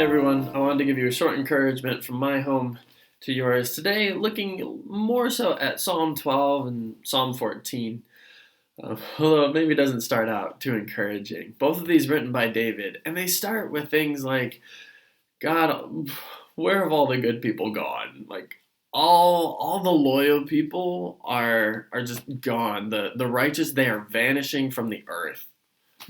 Hey everyone, I wanted to give you a short encouragement from my home to yours today, looking more so at Psalm 12 and Psalm 14. Although it maybe doesn't start out too encouraging. Both of these written by David, and they start with things like, God, where have all the good people gone? Like all the loyal people are just gone. The righteous, they are vanishing from the earth.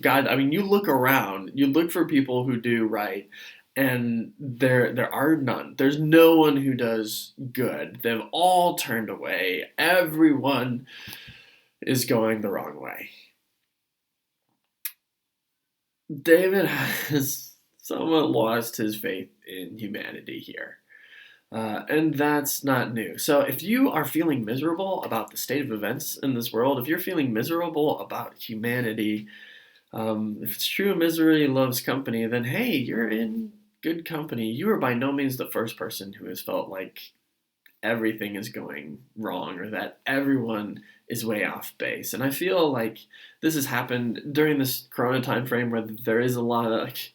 God, I mean, you look around, you look for people who do right, and there are none. There's no one who does good. They've all turned away. Everyone is going the wrong way. David has somewhat lost his faith in humanity here. And that's not new. So if you are feeling miserable about the state of events in this world, if you're feeling miserable about humanity, if it's true misery loves company, then hey, you're in good company. You are by no means the first person who has felt like everything is going wrong or that everyone is way off base. And I feel like this has happened during this Corona time frame where there is a lot of like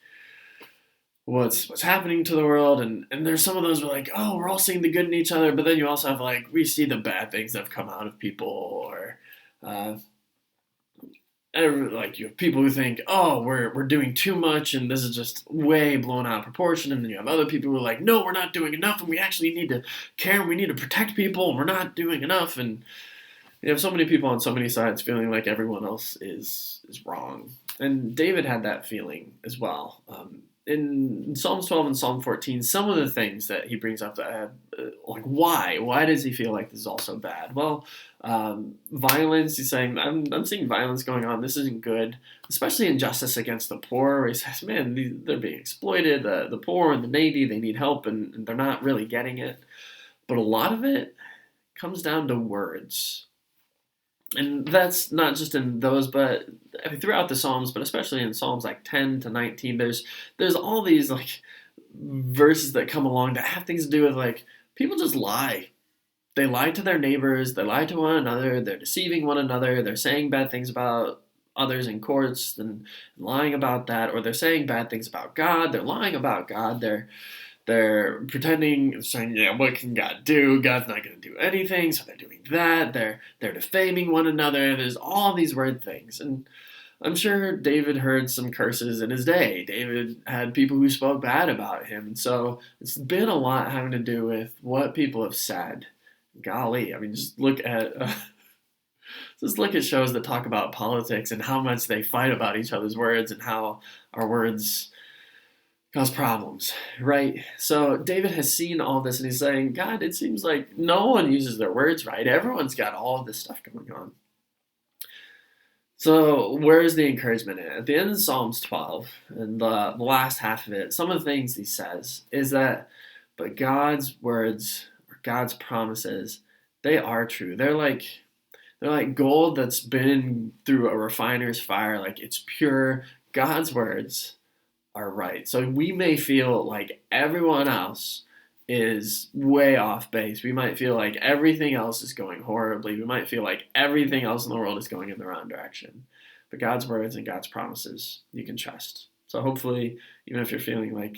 what's happening to the world, and there's some of those where like, oh, we're all seeing the good in each other, but then you also have like we see the bad things that have come out of people, or uh, like you have people who think, oh, we're doing too much and this is just way blown out of proportion, and then you have other people who are like, no, we're not doing enough, and we actually need to care, and we need to protect people, and we're not doing enough, and you have so many people on so many sides feeling like everyone else is wrong, and David had that feeling as well. In Psalms 12 and Psalm 14, some of the things that he brings up that like why does he feel like this is all so bad? Well, violence. He's saying I'm seeing violence going on. This isn't good, especially injustice against the poor. Where he says, man, they're being exploited. The poor and the needy, they need help, and they're not really getting it. But a lot of it comes down to words. And that's not just in those, but I mean, throughout the Psalms, but especially in Psalms like 10 to 19, there's all these like verses that come along that have things to do with like people just lie. They lie to their neighbors, they lie to one another, they're deceiving one another, they're saying bad things about others in courts and lying about that, or they're saying bad things about God, they're lying about God, they're pretending, saying, yeah, what can God do? God's not going to do anything, so they're doing that. They're defaming one another. There's all these weird things. And I'm sure David heard some curses in his day. David had people who spoke bad about him. And so it's been a lot having to do with what people have said. Golly, I mean, just look at shows that talk about politics and how much they fight about each other's words and how our words cause problems, right? So David has seen all this and he's saying, God, it seems like no one uses their words right. Everyone's got all of this stuff going on. So where's the encouragement in? At the end of Psalms 12, and the last half of it, some of the things he says is that, but God's words, or God's promises, they are true. They're like gold that's been through a refiner's fire, like it's pure. God's words are right. So we may feel like everyone else is way off base. We might feel like everything else is going horribly. We might feel like everything else in the world is going in the wrong direction. But God's words and God's promises, you can trust. So hopefully, even if you're feeling like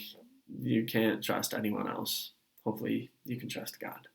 you can't trust anyone else, hopefully you can trust God.